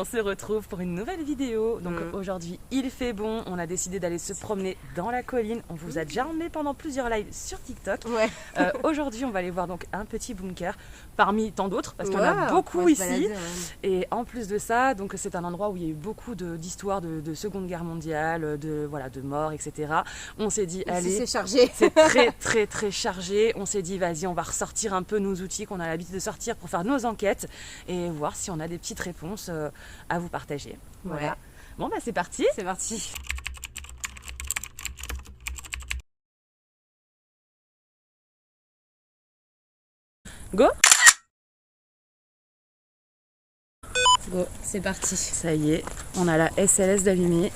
on se retrouve pour une nouvelle vidéo. Donc aujourd'hui il fait bon, on a décidé d'aller se promener dans la colline. On vous a déjà emmené pendant plusieurs lives sur TikTok. Ouais. Aujourd'hui on va aller voir donc un petit bunker parmi tant d'autres parce qu'il y en a beaucoup ici. Balader, Et en plus de ça, donc c'est un endroit où il y a eu beaucoup d'histoires de Seconde Guerre mondiale, de morts, etc. On s'est dit allez, c'est chargé. c'est très très très chargé. On s'est dit vas-y, on va ressortir un peu nos outils qu'on a l'habitude de sortir pour faire nos enquêtes et voir si on a des petites réponses à vous partager. Voilà. Ouais. Bon bah c'est parti. C'est parti. Go. Go, c'est parti. Ça y est, on a la SLS d'allumée.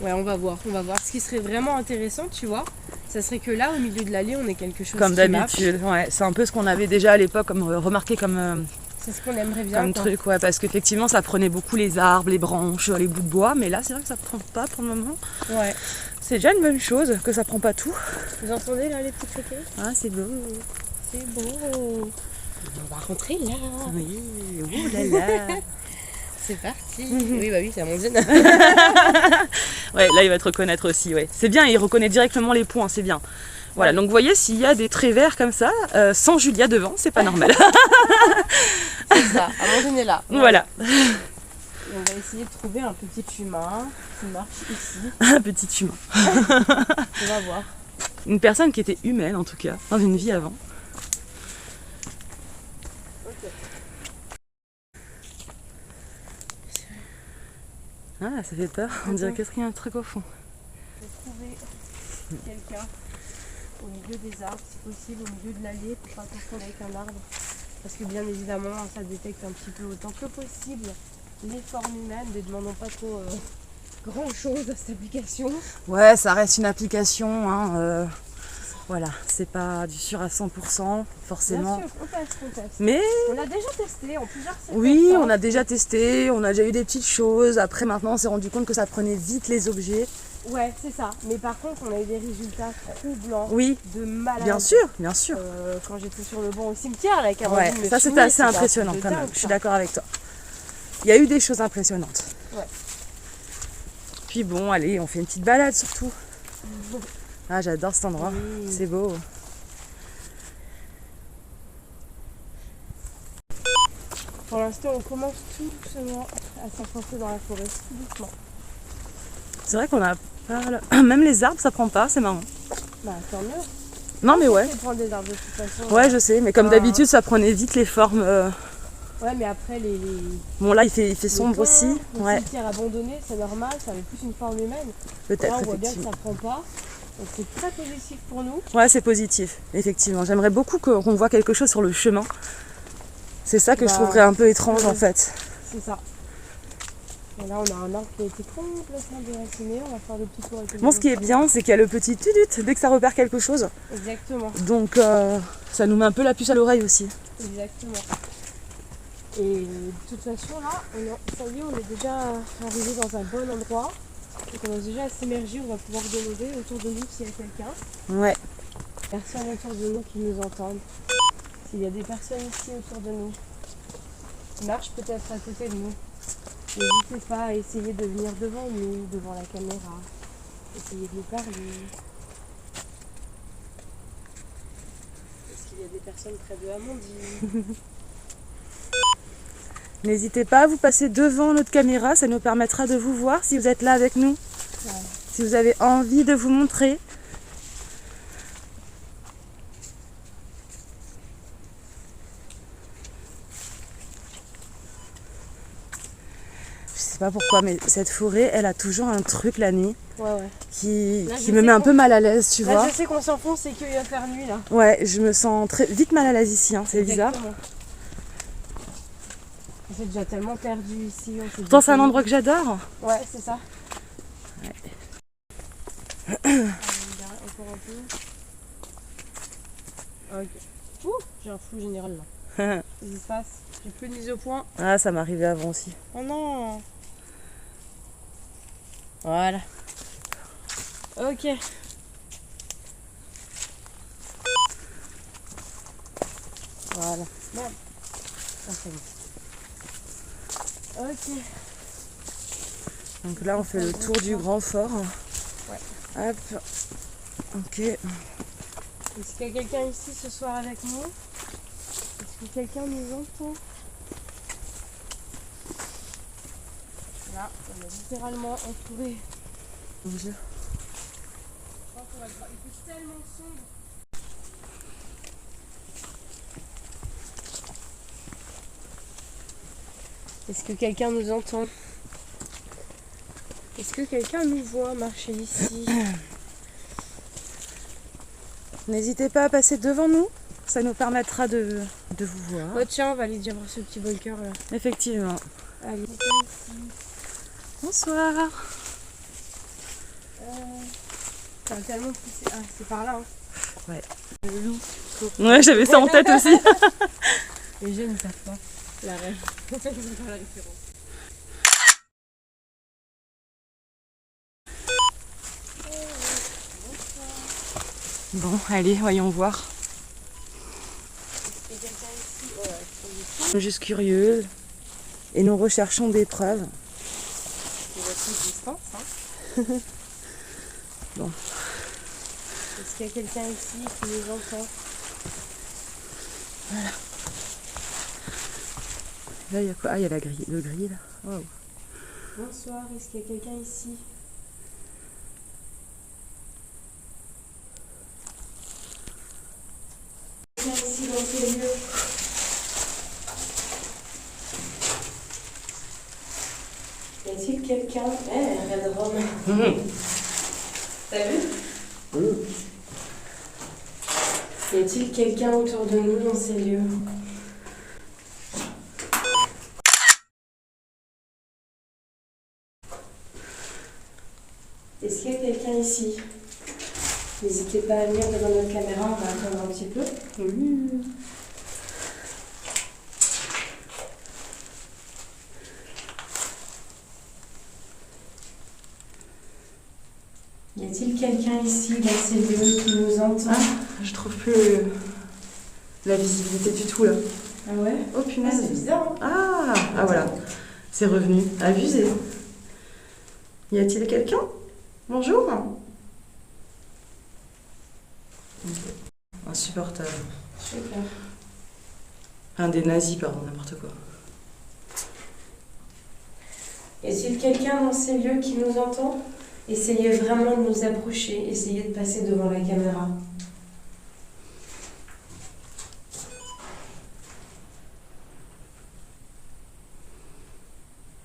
Ouais, on va voir. Ce qui serait vraiment intéressant, tu vois, ça serait que là, au milieu de l'allée, on ait quelque chose Comme qui d'habitude, ouais, c'est un peu ce qu'on avait déjà à l'époque comme remarqué comme c'est ce qu'on aimerait bien. comme truc, ouais, parce qu'effectivement ça prenait beaucoup les arbres, les branches, les bouts de bois, mais là c'est vrai que ça prend pas pour le moment. Ouais. C'est déjà une bonne chose que ça prend pas tout. Vous entendez là les petits criquets? Ah c'est beau. C'est beau. On va rentrer là. Oui, ouh là là. C'est parti. Oui, bah oui, c'est Amandine. Ouais, là il va te reconnaître aussi, ouais. C'est bien, il reconnaît directement les points, c'est bien. Voilà, donc vous voyez, s'il y a des traits verts comme ça, sans Julia devant, c'est pas normal. C'est ça, Amandine est là. Voilà. Et on va essayer de trouver un petit humain qui marche ici. Un petit humain. On va voir. Une personne qui était humaine en tout cas, dans une vie avant. Ah, ça fait peur, on dirait qu'il y a un truc au fond. Je vais trouver quelqu'un au milieu des arbres, si possible, au milieu de l'allée, pour pas confondre avec un arbre. Parce que bien évidemment, ça détecte un petit peu autant que possible les formes humaines. Ne demandons pas trop grand chose à cette application. Ouais, ça reste une application, hein, voilà, c'est pas du sûr à 100%, forcément. Bien sûr, on teste. Mais On l'a déjà testé en plusieurs séquences. oui, on a déjà testé, on a déjà eu des petites choses. Après, maintenant, on s'est rendu compte que ça prenait vite les objets. Ouais, c'est ça. Mais par contre, on a eu des résultats troublants. Oui, De malade. bien sûr, bien sûr. Quand j'étais sur le banc au cimetière, là, avec Amandine, Ouais, me ça filmait, c'était assez c'était un impressionnant truc de quand même, dingue, je suis ça. d'accord avec toi. Il y a eu des choses impressionnantes. Ouais. Puis bon, allez, on fait une petite balade surtout. Ah, j'adore cet endroit, Oui. c'est beau. Pour l'instant, on commence tout doucement à s'enfoncer dans la forêt, tout doucement. C'est vrai qu'on a pas... Même les arbres, ça prend pas, c'est marrant. Bah, tant mieux. Non mais ouais. On prendre des arbres de toute façon. Ouais, je sais, mais comme d'habitude, ça prenait vite les formes. Ouais, mais après, les Bon, là, il fait sombre aussi. Le Ouais, cimetière abandonné, c'est normal, ça avait plus une forme humaine. peut-être, Là, on voit bien que effectivement. ça prend pas. Donc, c'est très positif pour nous. Ouais, c'est positif, effectivement. J'aimerais beaucoup qu'on voit quelque chose sur le chemin. C'est ça que je Bah, trouverais un peu étrange en fait. C'est ça. Et là, on a un arbre qui a été complètement déraciné. On va faire le petit tour avec le Bon, ce qui est bien, c'est qu'il y a le petit tutut dès que ça repère quelque chose. Exactement. Donc, ça nous met un peu la puce à l'oreille aussi. Exactement. Et de toute façon, là, ça y est, on est déjà arrivé dans un bon endroit. Donc, on est déjà à s'immerger. On va pouvoir demander autour de nous s'il y a quelqu'un. Ouais. Personne autour de nous qui nous entende. S'il y a des personnes ici autour de nous qui marchent peut-être à côté de nous, n'hésitez pas à essayer de venir devant nous, devant la caméra. Essayez de nous parler. Est-ce qu'il y a des personnes près de Amandine? N'hésitez pas à vous passer devant notre caméra, ça nous permettra de vous voir si vous êtes là avec nous. Ouais. Si vous avez envie de vous montrer. Je sais pas pourquoi, mais cette forêt, elle a toujours un truc la nuit Ouais. qui Là, me met un peu mal à l'aise, tu Là, vois. je sais qu'on s'enfonce et qu'il va faire nuit là. Ouais, je me sens vite mal à l'aise ici, hein, c'est bizarre. Exactement. On s'est déjà tellement perdu ici. Pourtant, c'est un endroit que j'adore. Ouais, c'est ça. Ouais. Encore un peu. Ok. Ouh, j'ai un flou général là. Qu'est-ce qui se passe? J'ai plus de mise au point. Ah, ça m'arrivait avant aussi. Oh non. Voilà. Ok. Voilà. Bon. Ah, c'est bon. Ok. Donc là, on fait le tour du grand fort. Ouais. Hop. Ok. Est-ce qu'il y a quelqu'un ici ce soir avec nous? Est-ce que quelqu'un nous entend? Là, on est littéralement entouré. Mon Dieu. Je crois qu'on va devoir- Il fait tellement sombre. Est-ce que quelqu'un nous entend? Est-ce que quelqu'un nous voit marcher ici? N'hésitez pas à passer devant nous. Ça nous permettra de vous voir. Oh tiens, on va aller déjà voir ce petit bunker là. Effectivement. Allez, ici. Bonsoir. Ça a tellement poussé. Ah, c'est par là. Hein. Ouais. Le loup. Ouais, j'avais ça en tête aussi. Les jeunes ne savent pas. La rêve. Ils ont pas la référence. Bon, allez, voyons voir. Il y a quelqu'un ici. Oh, Nous sommes juste curieux et nous recherchons des preuves. c'est votre distance. Hein. Bon. Est-ce qu'il y a quelqu'un ici qui nous entend? Là, il y a quoi? Ah, il y a la grille, le grill. Wow. Bonsoir, est-ce qu'il y a quelqu'un ici? Quelqu'un ici dans ces lieux? Y a-t-il quelqu'un? Red Rome. T'as vu? Y a-t-il quelqu'un autour de nous dans ces lieux? Est-ce qu'il y a quelqu'un ici? N'hésitez pas à venir devant notre caméra, on va attendre un petit peu. Y a-t-il quelqu'un ici dans ces lieux qui nous entend? Je trouve plus la visibilité du tout là. Ah ouais? Oh Ah, punaise. c'est bizarre. Hein? Ah voilà. C'est revenu. Abusé. Y a-t-il quelqu'un? Bonjour. Ok. Insupportable. Super. Un des nazis, pardon, n'importe quoi. Y a-t-il quelqu'un dans ces lieux qui nous entend? Essayez vraiment de nous approcher, essayez de passer devant la caméra.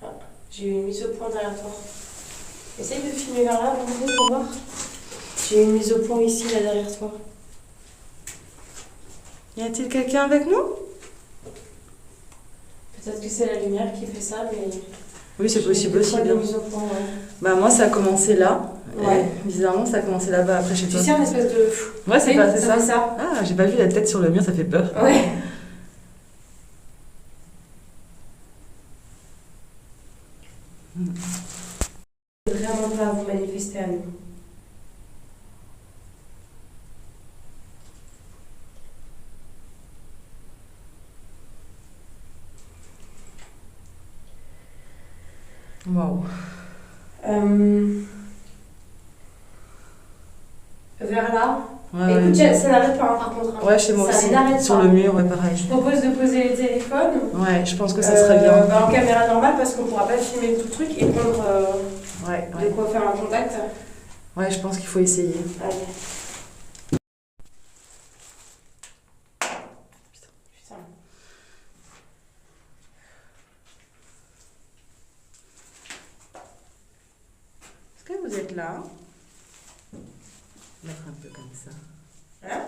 Ah, j'ai eu une mise au point derrière toi. Essaye de filmer vers là, pour voir. J'ai eu une mise au point ici, là derrière toi. Y a-t-il quelqu'un avec nous? Peut-être que c'est la lumière qui fait ça, mais... Oui, c'est possible aussi. Bien. Bien. Mise au point, ouais. Bah moi, ça a commencé là. Ouais. Et bizarrement, ça a commencé là-bas après chez Tu toi. sais, un espèce de... Ouais, c'est pas, c'est ça. fait ça. Ah, j'ai pas vu la tête sur le mur, ça fait peur. Ouais. Vraiment pas à vous manifester à nous. Waouh. Vers là. Ouais, Écoute, ouais. ça n'arrête pas hein, par contre. Hein. Ouais, chez moi ça aussi. n'arrête Sur pas. le mur, ouais, pareil. Je propose de poser les téléphones. Ouais, je pense que ça serait bien. En caméra normale parce qu'on pourra pas filmer tout le truc et prendre Ouais, de quoi faire un contact. ouais, je pense qu'il faut essayer. Allez. Putain. Est-ce que vous êtes là? Mettre un peu comme ça. Hein?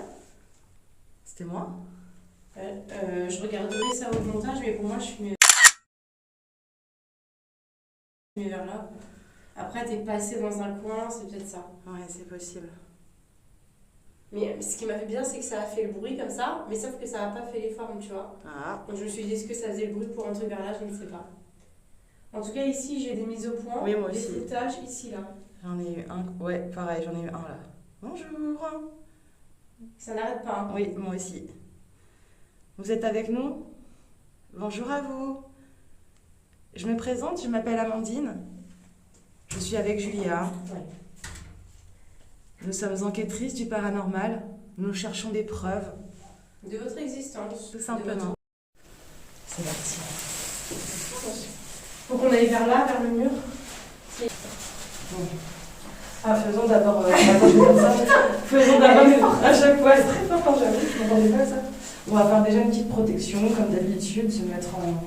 C'était moi? Je regarderai ça au montage, mais pour moi, je suis mieux vers là. Après, t'es passé dans un coin, c'est peut-être ça. Ouais, c'est possible. Mais ce qui m'a fait bien, c'est que ça a fait le bruit comme ça, mais sauf que ça n'a pas fait les formes, tu vois. Ah, Donc je me suis dit, est-ce que ça faisait le bruit pour entrer vers là? Je ne sais pas. En tout cas, ici, j'ai des mises au point, oui, moi des aussi. floutages, ici, là. J'en ai eu un. Ouais, pareil, j'en ai eu un là. Bonjour. Ça n'arrête pas. Hein. Oui, moi aussi. Vous êtes avec nous? Bonjour à vous. Je me présente, je m'appelle Amandine. Je suis avec Julia. Ouais. Nous sommes enquêtrices du paranormal. Nous cherchons des preuves. De votre existence. Tout simplement. C'est parti. Faut qu'on aille vers là, vers le mur. Ah, faisons d'abord. Attends, je vais faire ça. Faisons d'abord. À chaque fois, c'est très fort quand j'avoue. Je m'entendais pas à ça. On va faire déjà une petite protection, comme d'habitude, se mettre en.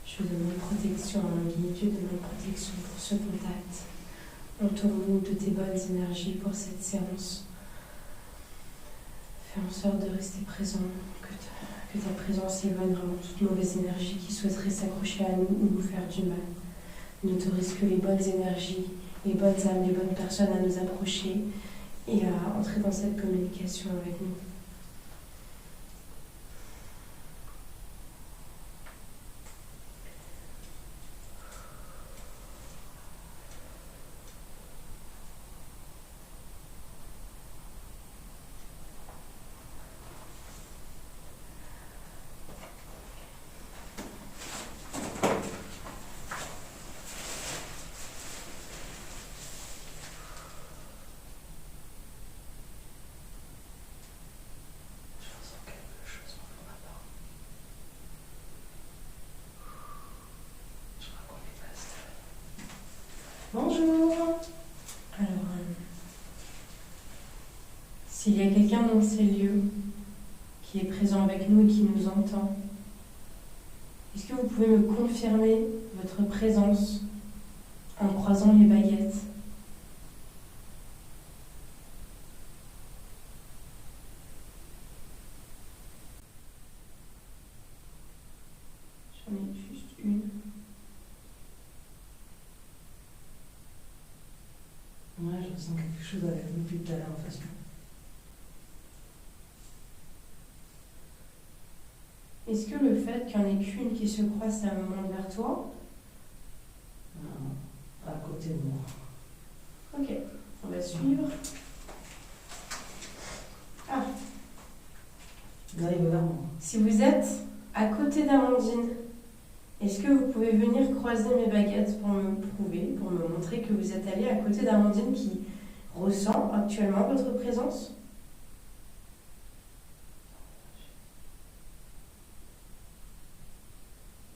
Je demande protection à mon guide, je demande protection pour ce contact. Entoure-nous de tes bonnes énergies pour cette séance. Fais en sorte de rester présent, que ta présence éloigne vraiment toute mauvaise énergie qui souhaiterait s'accrocher à nous ou nous faire du mal. N'autorise que les bonnes énergies, les bonnes âmes, les bonnes personnes à nous approcher et à entrer dans cette communication avec nous. Bonjour. Alors, s'il y a quelqu'un dans ces lieux qui est présent avec nous et qui nous entend, est-ce que vous pouvez me confirmer votre présence en croisant les baguettes? J'en ai juste une. Ouais, je sens quelque chose avec nous depuis tout à l'heure, en façon. Est-ce que le fait qu'il n'y en ait qu'une qui se croise à un moment vers toi? À côté de moi. Ok, on va suivre. Ah, Il arrive vers moi. si vous êtes à côté d'Amandine, est-ce que vous pouvez venir croiser mes baguettes pour me prouver, pour me montrer que vous êtes allé à côté d'Amandine qui ressent actuellement votre présence?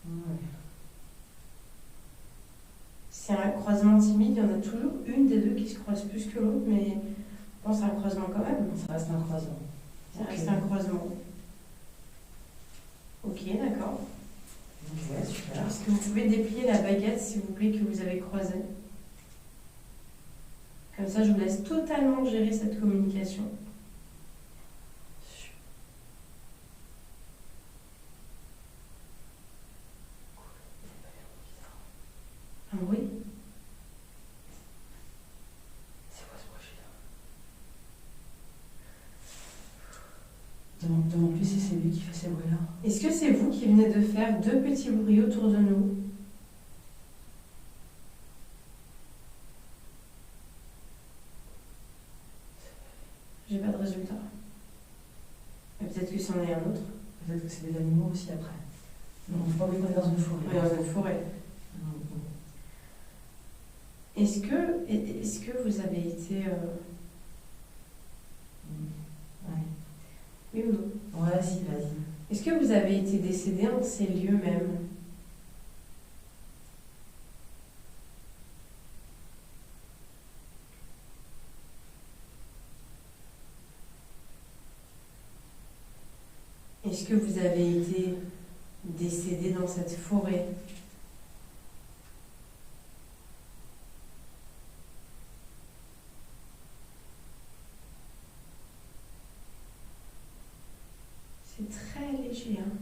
Ouais. C'est un croisement timide, il y en a toujours une des deux qui se croise plus que l'autre, mais bon, c'est un croisement quand même. Ça reste un croisement. Ça reste un croisement. Ok, d'accord. Ok, super. Est-ce que vous pouvez déplier la baguette, s'il vous plaît, que vous avez croisée? Comme ça, je vous laisse totalement gérer cette communication. Un bruit? C'est quoi ce bruit-là? Demande plus si c'est lui qui fait ces bruits-là. Est-ce que c'est vous qui venez de faire deux petits bruits autour de nous? J'ai pas de résultat. Mais peut-être que c'en est un autre. Peut-être que c'est des animaux aussi après. Non, faut pas oublier qu'on est dans une forêt. Oui, dans une forêt. Est-ce que vous avez été... Ouais. Oui ou non? Ouais, si, vas-y. Est-ce que vous avez été décédé en ces lieux même? Est-ce que vous avez été décédé dans cette forêt? C'est très léger, hein?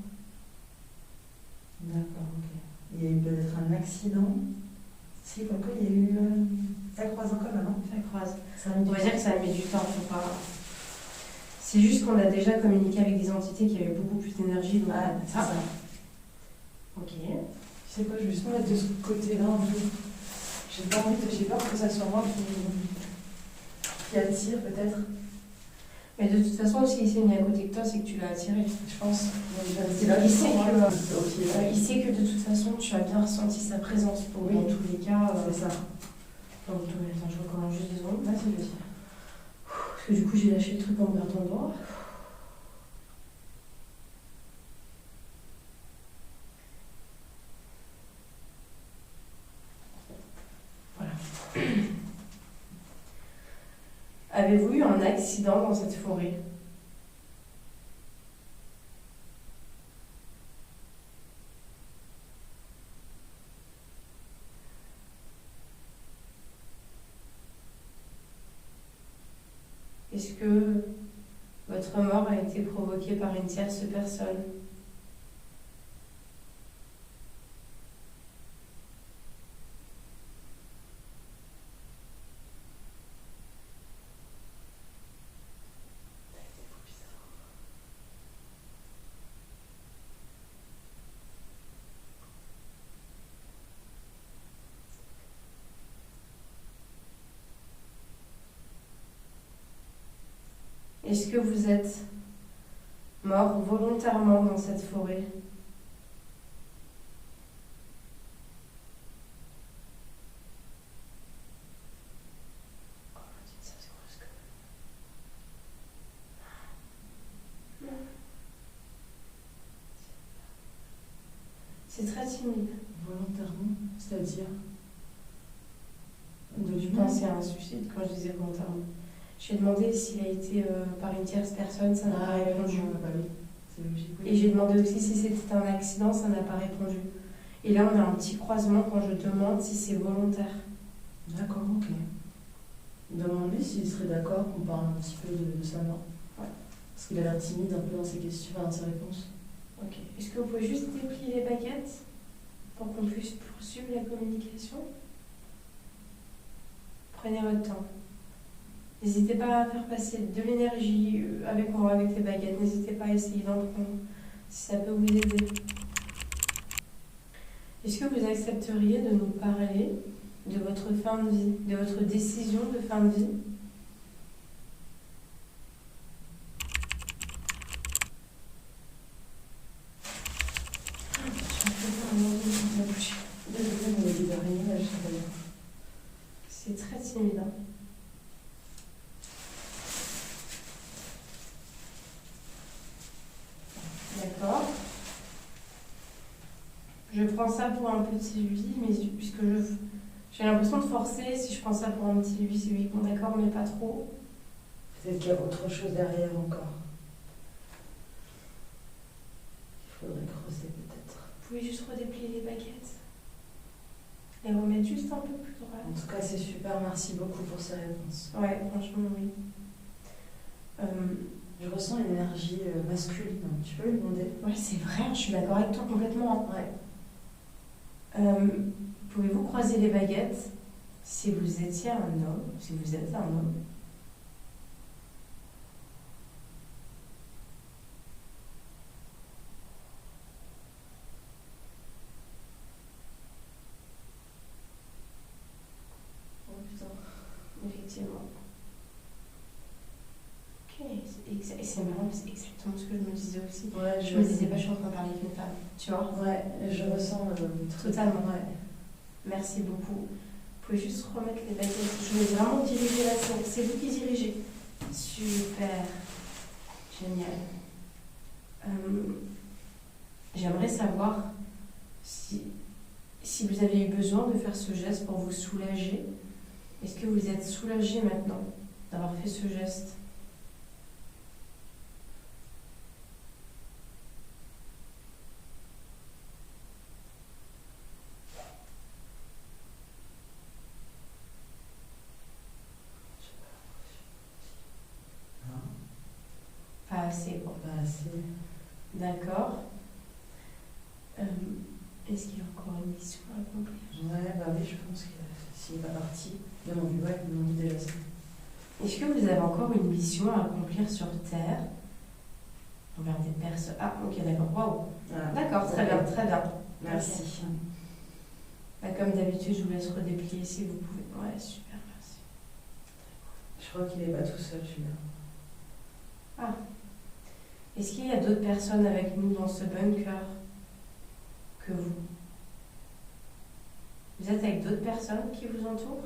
accident. Si, comme quoi il y a eu. Ça croise encore maintenant. Ça croise. Ça a mis On va dire que ça a mis du temps, faut pas. C'est juste qu'on a déjà communiqué avec des entités qui avaient beaucoup plus d'énergie. Donc... Ah, c'est ça. Ok. Je sais pas, je vais juste me mettre de ce côté-là un peu. J'ai peur que ça soit moi qui attire peut-être. Mais de toute façon, s'il s'est mis à côté de toi, c'est que tu l'as attiré. Je pense. Il sait que de toute façon, tu as bien ressenti sa présence. Pour Oui. Dans tous les cas. C'est ça. Attends, je recommence juste 2 secondes. Là, c'est le dire. Parce que du coup, j'ai lâché le truc en me grattant le doigt. Voilà. Avez-vous eu un accident dans cette forêt ? Est-ce que votre mort a été provoquée par une tierce personne ? Est-ce que vous êtes mort volontairement dans cette forêt ? C'est très timide. Volontairement, c'est-à-dire Je pensais à un suicide quand je disais volontairement. J'ai demandé s'il a été par une tierce personne, ça n'a pas répondu. Bah oui, c'est logique. Oui. Et j'ai demandé aussi si c'était un accident, ça n'a pas répondu. Et là, on a un petit croisement quand je demande si c'est volontaire. D'accord, ok. Demande-lui s'il serait d'accord qu'on parle un petit peu de sa mort. Ouais. Parce qu'il a l'air timide un peu dans ses questions, dans ses réponses. Ok. Est-ce que vous pouvez juste déplier les baguettes pour qu'on puisse poursuivre la communication ? Prenez votre temps. N'hésitez pas à faire passer de l'énergie avec moi, avec les baguettes. N'hésitez pas à essayer d'en prendre si ça peut vous aider. Est-ce que vous accepteriez de nous parler de votre fin de vie, de votre décision de fin de vie ? C'est très timide. Hein. D'accord. Je prends ça pour un petit oui, mais puisque j'ai l'impression de forcer, si je prends ça pour un petit oui, c'est oui, bon d'accord, mais pas trop. Peut-être qu'il y a autre chose derrière encore. Il faudrait creuser peut-être. Vous pouvez juste redéplier les baguettes et remettre juste un peu plus droit. En tout cas, c'est super, merci beaucoup pour ces réponses. Ouais, franchement, oui. Je ressens une énergie masculine, tu peux lui demander ? Ouais, c'est vrai, je suis d'accord avec toi complètement. Ouais. Pouvez-vous croiser les baguettes si vous étiez un homme, si vous êtes un homme ? Oh putain. Effectivement. Ok, c'est marrant, c'est exactement ce que je me disais aussi. Ouais, Je me disais pas, je suis en train de parler avec une femme, tu vois ? Ouais, je ressens Totalement. Ouais. Merci beaucoup. Vous pouvez juste remettre les baguettes. Je vais vraiment diriger la séance. C'est vous qui dirigez. Super. Génial. J'aimerais savoir si vous avez eu besoin de faire ce geste pour vous soulager. Est-ce que vous êtes soulagé maintenant d'avoir fait ce geste ? Pas assez, bon. Pas assez. D'accord. Est-ce qu'il y a encore une mission à accomplir? Ouais, bah oui, je pense que s'il n'est pas parti, ils m'ont dit déjà ça. Est-ce que vous avez encore une mission à accomplir sur Terre envers des personnes? Ah, ok, d'accord. Waouh. Ah, D'accord, très bien, très bien. Merci. Bah, comme d'habitude, je vous laisse redéplier si vous pouvez. Ouais, super, merci. Je crois qu'il n'est pas tout seul, celui-là. Ah. Est-ce qu'il y a d'autres personnes avec nous dans ce bunker que vous? Vous êtes avec d'autres personnes qui vous entourent?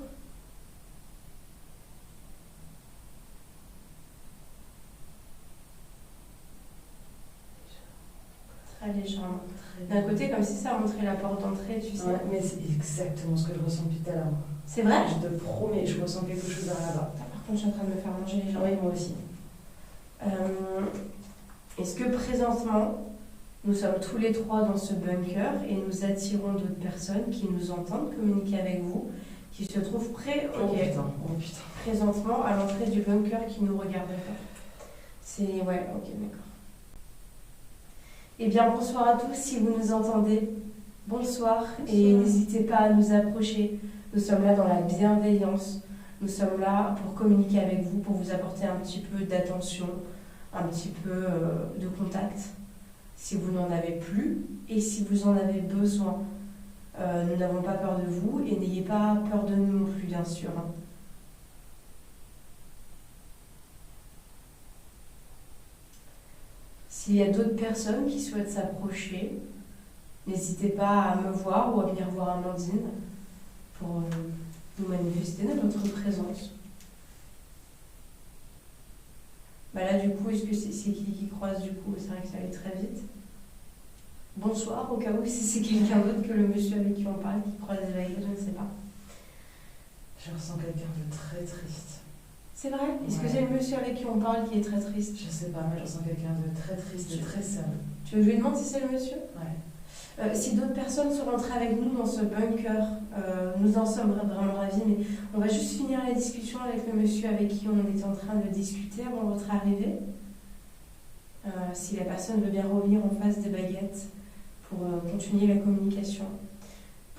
Très légèrement. D'un côté, comme si ça montrait la porte d'entrée, tu sais. Ouais, mais c'est exactement ce que je ressens depuis tout à l'heure. C'est vrai? Je te promets, je ressens quelque chose derrière là-bas. Ah, par contre, je suis en train de me faire manger les jambes. Oui, moi aussi. Est-ce que présentement, nous sommes tous les trois dans ce bunker et nous attirons d'autres personnes qui nous entendent communiquer avec vous, qui se trouvent Oh putain. présentement à l'entrée du bunker qui nous regardent? C'est... Ouais, ok, d'accord. Eh bien, bonsoir à tous, si vous nous entendez. Bonsoir, et n'hésitez pas à nous approcher. Nous sommes là dans la bienveillance. Nous sommes là pour communiquer avec vous, pour vous apporter un petit peu d'attention, un petit peu de contact, si vous n'en avez plus, et si vous en avez besoin. Nous n'avons pas peur de vous, et n'ayez pas peur de nous non plus, bien sûr. S'il y a d'autres personnes qui souhaitent s'approcher, n'hésitez pas à me voir ou à venir voir Amandine pour nous manifester notre présence. Bah là, du coup, est-ce que c'est qui croise du coup? C'est vrai que ça allait très vite. Bonsoir, au cas où si c'est quelqu'un d'autre que le monsieur avec qui on parle qui croise les vagues, je ne sais pas. Je ressens quelqu'un de très triste. C'est vrai? Est-ce que Ouais. c'est le monsieur avec qui on parle qui est très triste? Je sais pas, mais je ressens quelqu'un de très triste et très seul. Tu veux que je lui demande si c'est le monsieur? Ouais. Si d'autres personnes sont rentrées avec nous dans ce bunker, nous en sommes vraiment ravis, mais on va juste finir la discussion avec le monsieur avec qui on était en train de discuter avant votre arrivée. Si la personne veut bien revenir en face des baguettes pour continuer la communication.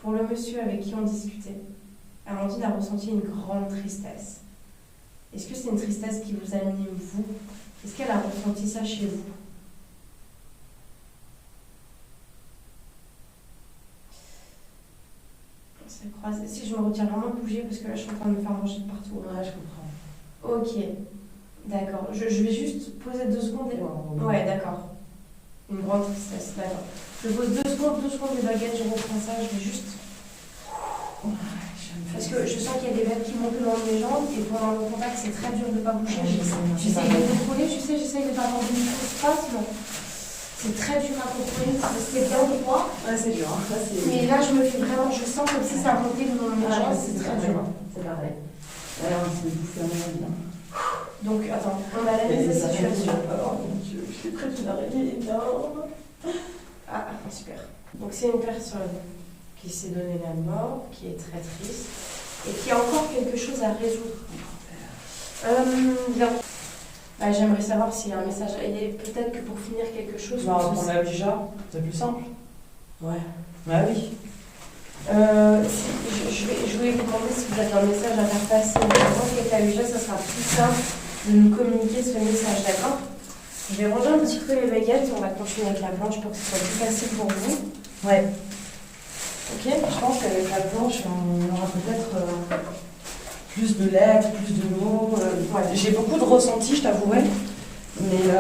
Pour le monsieur avec qui on discutait, Amandine a ressenti une grande tristesse. Est-ce que c'est une tristesse qui vous anime, vous? Est-ce qu'elle a ressenti ça chez vous? Ça croise. Si je me retiens vraiment de bouger parce que là je suis en train de me faire manger de partout. Ouais, je comprends. Ok, d'accord. Je vais juste poser 2 secondes. Ouais, d'accord. Une grande tristesse, d'accord. Je pose 2 secondes les baguettes, je reprends ça, je vais juste. Parce que je sens qu'il y a des verres qui montent dans mes jambes et pendant le contact c'est très dur de ne pas bouger. J'essaye de contrôler, tu sais, j'essaye de ne pas avoir de micro-spasme. C'est très dur à contrôler, c'est bien droit. Ouais, c'est dur. Hein. Mais là je me fais vraiment, je sens comme si ça montait dans mes jambes, c'est très dur. C'est pareil. Alors, c'est bouffer un bien. Donc attends, on analyse la situation. Oh mon Dieu, je suis prête d'arriver. Non. Ah, super. Donc c'est une personne qui s'est donné la mort, qui est très triste et qui a encore quelque chose à résoudre. Bien. Bah, j'aimerais savoir s'il y a un message. Et peut-être que pour finir quelque chose. On va reprendre la Ouija, c'est plus simple. Ouais. Bah oui. Je voulais vous demander si vous avez un message à faire passer. Je pense qu'avec la Ouija, ça sera plus simple de nous communiquer ce message, d'accord? Je vais ranger un petit peu les baguettes et on va continuer avec la blanche pour que ce soit plus facile pour vous. Ouais. Ok? Je pense qu'avec la planche, on aura peut-être plus de lettres, plus de mots. Ouais. J'ai beaucoup de ressentis, je t'avouerai. Mais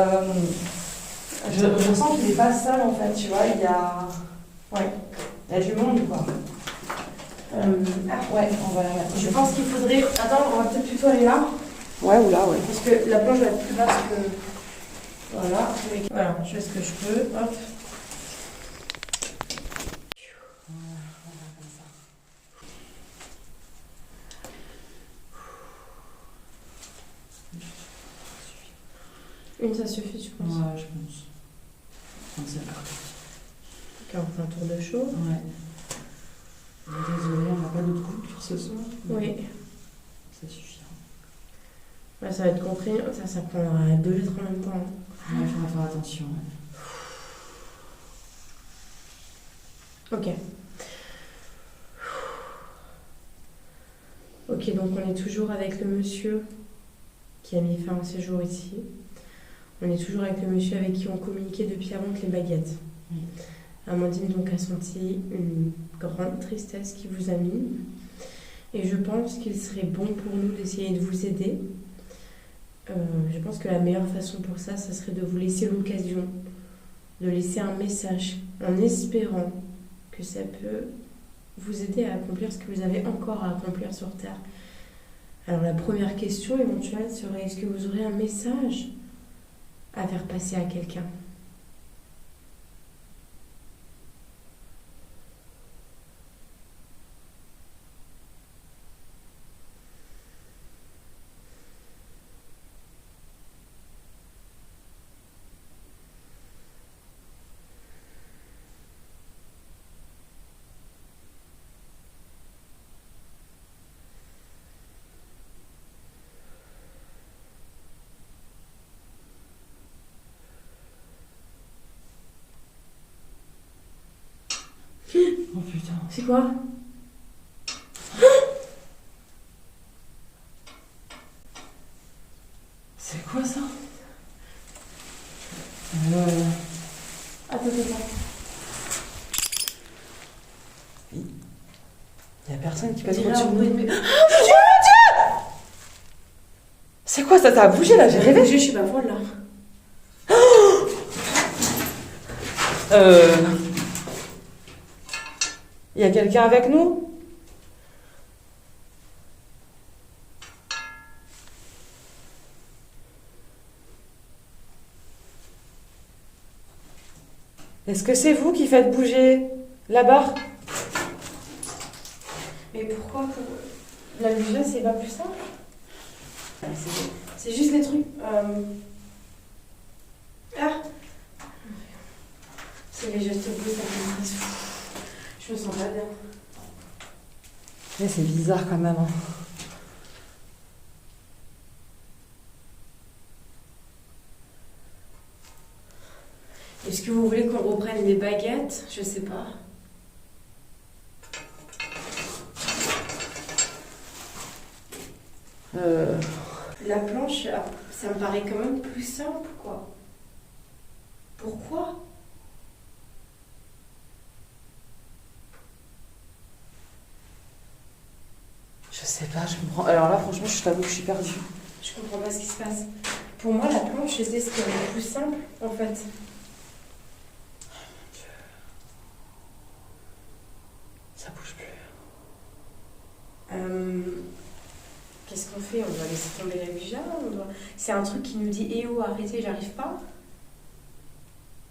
je sens qu'il n'est pas seul en fait, tu vois. Il y a du monde quoi. Ouais, on va la mettre. Je pense qu'il faudrait. Attends, on va peut-être plutôt aller là. Ouais, ou là, ouais. Parce que la planche va être plus basse que. Voilà. Voilà, je fais ce que je peux. Hop. Une, ça suffit, je pense. Ouais, je pense. C'est là. Ok, on fait un tour de chaud. Ouais. Désolée, on n'a pas d'autres coups pour ce soir. Oui. Ça suffit. Là, ça va être compris. Ça prendra 2 litres en même temps. Ouais, il faudra faire attention. Ok. Ok, donc on est toujours avec le monsieur qui a mis fin au séjour ici. On est toujours avec le monsieur avec qui on communiquait depuis avant que les baguettes. Oui. Amandine donc a senti une grande tristesse qui vous a mis. Et je pense qu'il serait bon pour nous d'essayer de vous aider. Je pense que la meilleure façon pour ça, ça serait de vous laisser l'occasion de laisser un message en espérant que ça peut vous aider à accomplir ce que vous avez encore à accomplir sur Terre. Alors la première question éventuelle serait, est-ce que vous aurez un message à faire passer à quelqu'un ? Oh putain. C'est quoi ? C'est quoi ça? Attends. Il y a personne qui peut On trop dirait un sur bruit nous. de... C'est quoi ça? Ça a bougé là, j'ai rêvé. Je sais pas, voilà. Il y a quelqu'un avec nous? Est-ce que c'est vous qui faites bouger là-bas? Mais pourquoi pour... La lumière, c'est pas plus simple? C'est juste des trucs... Ah! C'est les gestes bleus, ça me stresse. Je me sens pas bien. Mais c'est bizarre quand même. Hein. Est-ce que vous voulez qu'on reprenne les baguettes? Je sais pas. La planche, ça me paraît quand même plus simple, quoi. Pourquoi? Je sais pas, je comprends. Alors là, franchement, je t'avoue que je suis perdue. Je comprends pas ce qui se passe. Pour moi, la planche, c'était ce qui est le plus simple, en fait. Ça bouge plus. Qu'est-ce qu'on fait? On doit laisser tomber la Ouija? C'est un truc qui nous dit eh oh, arrêtez, j'arrive pas.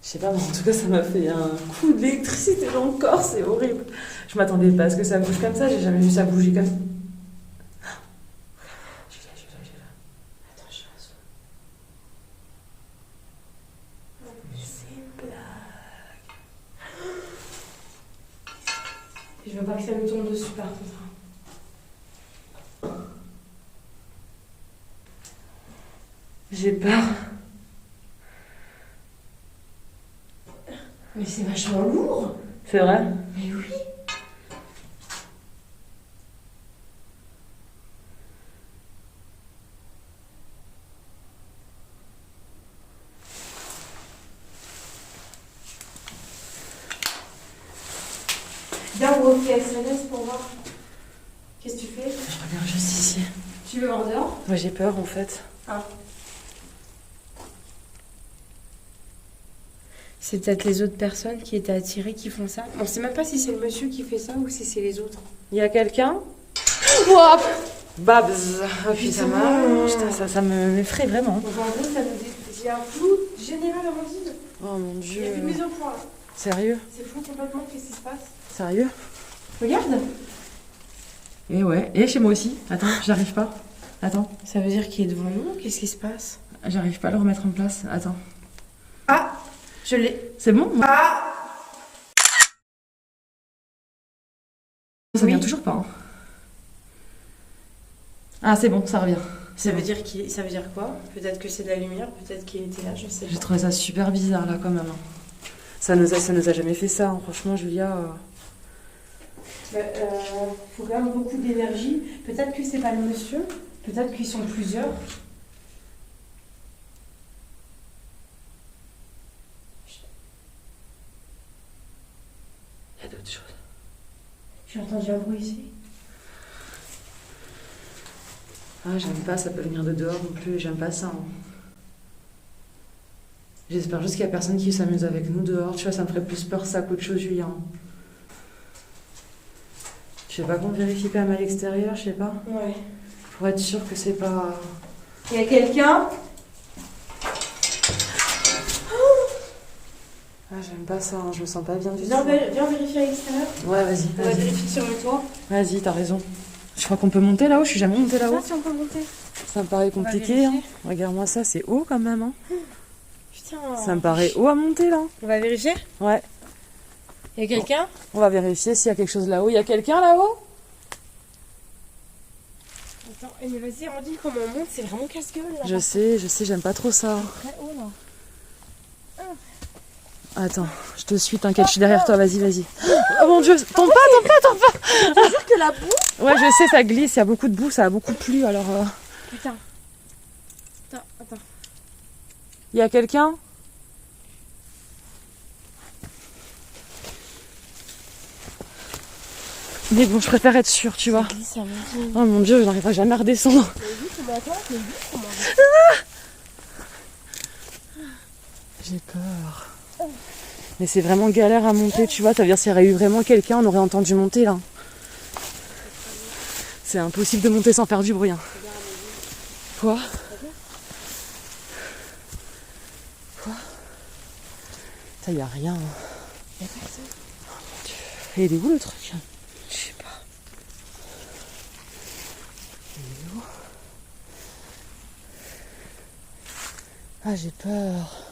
Je sais pas, mais en tout cas, ça m'a fait un coup d'électricité dans le corps, c'est horrible. Je m'attendais pas à ce que ça bouge comme ça, j'ai jamais vu ça bouger comme ça. Attends, je rase. C'est une blague. Je veux pas que ça me tombe dessus par contre. J'ai peur. Mais c'est vachement lourd. C'est vrai? Mais oui. Viens, on refait SMS pour voir. Qu'est-ce que tu fais? Je reviens juste ici. Tu veux voir dehors? Moi, j'ai peur en fait. Ah. C'est peut-être les autres personnes qui étaient attirées qui font ça. On sait même pas si c'est le monsieur qui fait ça ou si c'est les autres. Il y a quelqu'un? Wouah! Babs! Oh putain, Putain. ça m'effraie vraiment. Donc en gros, ça nous dit il y a un flou général à Amandine. Oh mon Il dieu. n'y a plus de mise au point. Là. Sérieux? C'est flou complètement, qu'est-ce qui se passe? Sérieux? Regarde. Et ouais, et chez moi aussi. Attends, j'arrive pas. Attends, Ça veut dire qu'il est devant nous, qu'est-ce qui se passe? j'arrive pas à le remettre en place. Attends. Ah, je l'ai. C'est bon? Ah, Ça vient oui. toujours pas. Hein. Ah, c'est bon, ça revient. ça veut dire ça veut dire quoi? Peut-être que c'est de la lumière, peut-être qu'il était là, je sais J'ai pas. trouvé ça super bizarre là quand même. Hein. Ça nous a jamais fait ça, hein. Franchement, Julia. Faut quand même beaucoup d'énergie. Peut-être que c'est pas le monsieur. Peut-être qu'ils sont plusieurs. Il y a d'autres choses. J'ai entendu un bruit ici. Ah, j'aime pas, ça peut venir de dehors non plus, j'aime pas ça, hein. J'espère juste qu'il y a personne qui s'amuse avec nous dehors, tu vois, ça me ferait plus peur ça qu'autre chose, Julien. Je sais pas qu'on vérifie quand même à l'extérieur, je sais pas. Ouais. Pour être sûr que c'est pas... Il y a quelqu'un? Ah, j'aime pas ça, hein. Je me sens pas bien du tout. Viens vérifier à l'extérieur. Ouais, vas-y, On va vas-y. vérifier sur le toit. Vas-y, t'as raison. Je crois qu'on peut monter là-haut, je suis jamais montée là-haut. Si on peut monter. Ça me paraît On va compliqué, hein. vérifier. Regarde-moi ça, c'est haut quand même, hein. Putain. Ça me paraît haut à monter là. On va vérifier? Ouais, Il y a quelqu'un? on va vérifier s'il y a quelque chose là-haut. Il y a quelqu'un là-haut? Attends, mais vas-y, Amandine, comment on monte? C'est vraiment casse-gueule là. Je sais, j'aime pas trop ça. Très haut là. Attends, je te suis, t'inquiète, je suis derrière toi, vas-y. Oh mon dieu, tombe pas. Je veux dire que la boue. Ouais, je sais, ça glisse, il y a beaucoup de boue, ça a beaucoup plu, alors... Putain. Attends. Il y a quelqu'un? Mais bon, je préfère être sûre, tu vois. Glisse, Amandine. Oh mon dieu, je n'arriverai jamais à redescendre. J'ai peur. Mais c'est vraiment galère à monter, tu vois. Ça veut dire s'il y aurait eu vraiment quelqu'un, on aurait entendu monter là. C'est impossible de monter sans faire du bruit, hein. Quoi? Ça, y a rien, hein. Il y a personne. Oh mon dieu. Et il est où le truc? Je sais pas. Il est où? Ah, j'ai peur.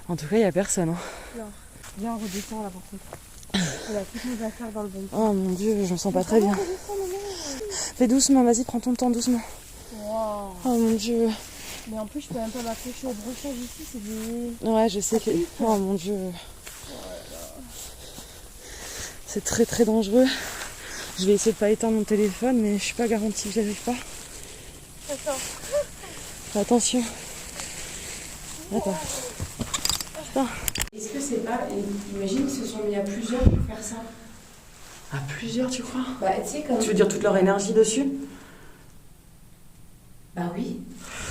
En tout cas, il n'y a personne, hein. Viens, on redescend là par contre. On a toutes nos affaires dans le bon. Oh mon dieu, je me sens pas très bien. Fais doucement, vas-y, prends ton temps doucement. Wow. Oh mon dieu. Mais en plus, je peux même pas m'accrocher au brochage ici, c'est des... Ouais, je sais que... Oh mon dieu. C'est très très dangereux. Je vais essayer de pas éteindre mon téléphone, mais je suis pas garantie que j'y arrive pas. Attends. Attention. Attends. Putain. Est-ce que c'est pas... Imagine qu'ils se sont mis à plusieurs pour faire ça. À plusieurs, tu crois? Bah, tu sais, comme... Tu veux dire toute leur énergie dessus? Bah oui.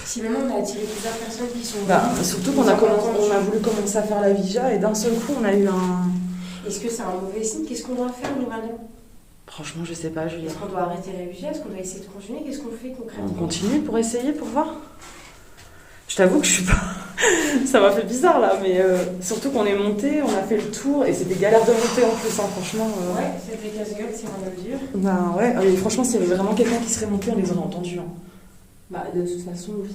Si maintenant on a attiré plusieurs personnes qui sont... Bah, surtout qu'on a voulu commencer à faire la Ouija et d'un seul coup on a eu un... Est-ce que c'est un mauvais signe? Qu'est-ce qu'on doit faire nous maintenant? Franchement, je sais pas, Julia. Est-ce qu'on doit arrêter la Ouija? Est-ce qu'on doit essayer de continuer? Qu'est-ce qu'on fait concrètement? On continue pour essayer, pour voir? Je t'avoue que je suis pas... Ça m'a fait bizarre là, mais surtout qu'on est monté, on a fait le tour et c'était galère de monter en plus, hein, franchement. Ouais, c'était casse-gueule, si on va le dire. Bah ouais, et franchement, s'il y avait vraiment quelqu'un qui serait monté, on les aurait entendus, hein. Bah, de toute façon, oui.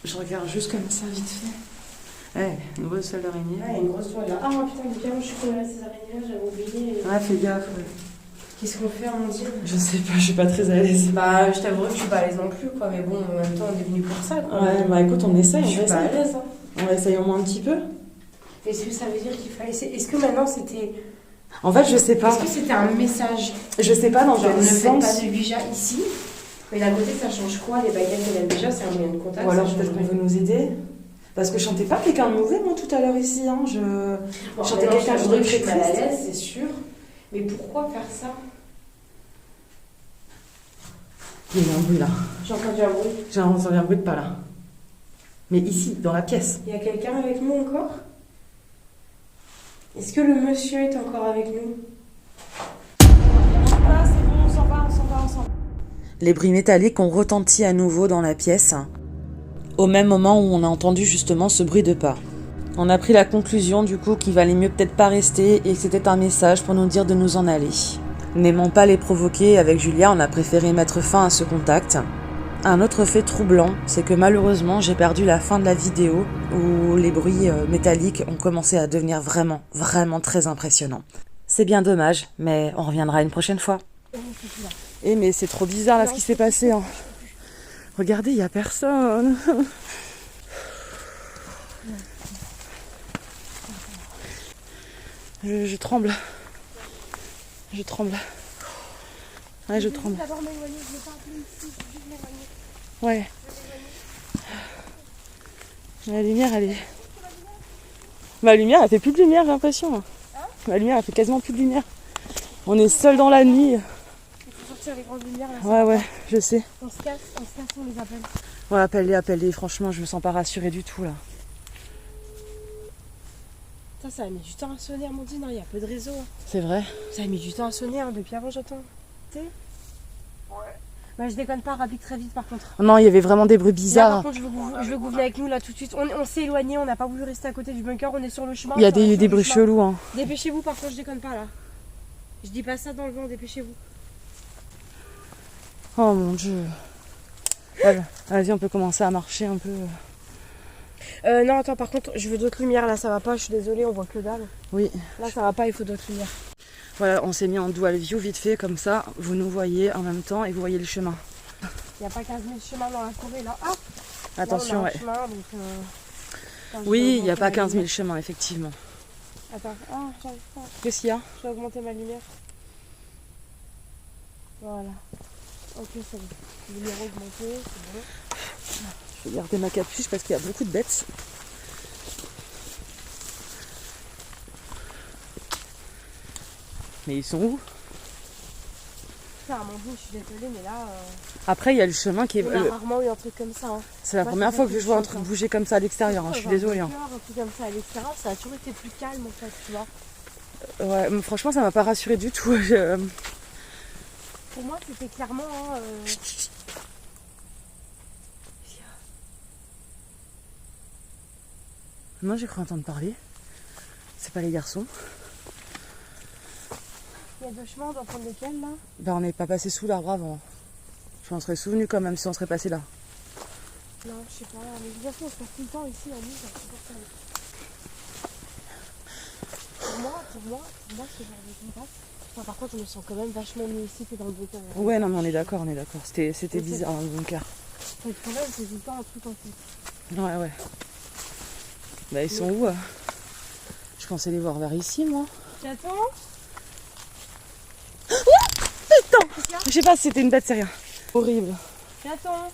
Je regarde juste comme ça, vite fait. Une grosse toile d'araignée. Ah, il y a une grosse toile là. Ah putain, mais bien, je suis tombée à ces araignées là, j'avais oublié. Ouais, fais gaffe. Ouais. Qu'est-ce qu'on fait, Amandine? Je sais pas, je suis pas très à l'aise. Bah, je t'avouerai que je suis pas à l'aise non plus, quoi. Mais bon, en même temps, on est venu pour ça, quoi. Ouais, bah écoute, on essaye, Je on suis pas à essaye. l'aise, hein. On essaye au moins un petit peu. Est-ce que ça veut dire qu'il fallait... Est-ce que maintenant c'était... En fait, je sais pas. Est-ce que c'était un message? Je sais pas dans Genre, quel ne faites sens. pas de Ouija ici. Mais d'un côté, ça change quoi? Les baguettes et la Ouija, c'est un moyen de contact. Ou alors ça change peut-être qu'on rien. veut nous aider. Parce que je chantais pas quelqu'un de mauvais, moi, tout à l'heure ici. Hein. Bon, chantais maintenant, quelqu'un je de t'avoue que je suis très mal à triste. l'aise, c'est sûr. Mais pourquoi faire ça? Il y a eu un bruit là. J'ai entendu un bruit. J'ai entendu un bruit de pas là. Mais ici, dans la pièce. Il y a quelqu'un avec nous encore? Est-ce que le monsieur est encore avec nous? Ah, c'est bon, on s'en va. Les bruits métalliques ont retenti à nouveau dans la pièce, au même moment où on a entendu justement ce bruit de pas. On a pris la conclusion du coup qu'il valait mieux peut-être pas rester et que c'était un message pour nous dire de nous en aller. N'aimant pas les provoquer, avec Julia, on a préféré mettre fin à ce contact. Un autre fait troublant, c'est que malheureusement j'ai perdu la fin de la vidéo où les bruits métalliques ont commencé à devenir vraiment, vraiment très impressionnants. C'est bien dommage, mais on reviendra une prochaine fois. Eh mais c'est trop bizarre là ce qui s'est passé. Hein. Regardez, il n'y a personne. Je tremble. Je tremble. Ouais, je tremble. D'abord m'éloigner, je ne vais pas appeler ici, je vais juste m'éloigner. Ouais. La lumière, elle est... Ma lumière, elle fait plus de lumière, j'ai l'impression. Ma lumière, elle fait quasiment plus de lumière. On est seul dans la nuit. Il faut sortir les grandes lumières là. Ouais, ouais, je sais. On se casse, on les appelle. Ouais, appelle-les. Franchement, je me sens pas rassurée du tout, là. Putain, ça a mis du temps à sonner, Amandine, il y a peu de réseau. C'est vrai. Ça a mis du temps à sonner, depuis avant j'attends. Tu sais? Ouais. Bah je déconne pas, rapide très vite par contre. Non, il y avait vraiment des bruits Là, bizarres. par contre, je veux que vous venez avec nous là tout de suite. On s'est éloigné, on n'a pas voulu rester à côté du bunker, on est sur le chemin. Il y a des bruits chelous, hein. Dépêchez-vous, par contre, je déconne pas là. Je dis pas ça dans le vent, dépêchez-vous. Oh mon dieu. Voilà. Vas-y, on peut commencer à marcher un peu. Non, attends, par contre, je veux d'autres lumières là, ça va pas, je suis désolée, on voit que dalle. Oui. Là, ça va pas, il faut d'autres lumières. Voilà, on s'est mis en dual view vite fait, comme ça, vous nous voyez en même temps et vous voyez le chemin. Il n'y a pas 15 000 chemins dans la forêt là. Ah Attention, là, on a un ouais. chemin, donc, attends, Oui, il n'y a augmenter pas ma 15 000 lumière. chemins, effectivement. Attends, j'arrive pas. Qu'est-ce qu'il y a? Je vais augmenter ma lumière. Voilà. Ok, c'est bon. Lumière augmentée, c'est bon. Je vais garder ma capuche parce qu'il y a beaucoup de bêtes. Mais ils sont où? Putain, Amandine, je suis désolée, mais là, Après, il y a le chemin qui est... on a rarement eu un truc comme ça. Hein. c'est la Moi, première c'est fois pas que je quelque vois un chose, truc hein. bouger comme ça à l'extérieur, hein. Je suis désolée. Hein. Un truc comme ça à l'extérieur, ça a toujours été plus calme en fait, tu vois. Ouais, mais franchement, ça m'a pas rassurée du tout. Pour moi, c'était clairement. Moi, j'ai cru entendre parler. C'est pas les garçons. Il y a deux chemins, on doit prendre lesquels là? Ben, on n'est pas passé sous l'arbre avant. Je m'en serais souvenu quand même si on serait passé là. Non, je sais pas, mais de toute façon, on se passe tout le temps ici la nuit, c'est insupportable. Pour moi, ce genre de contact. Enfin, par contre, je me sens quand même vachement mieux ici que dans le bunker. Ouais, non, mais on est d'accord. C'était Ok. bizarre dans le bunker. Le problème, c'est tout le temps un truc en fait. Ouais, ouais. Bah, ils sont où Je pensais les voir vers ici, moi. J'attends. Putain Je sais pas si c'était une bête, c'est rien. Horrible. J'attends.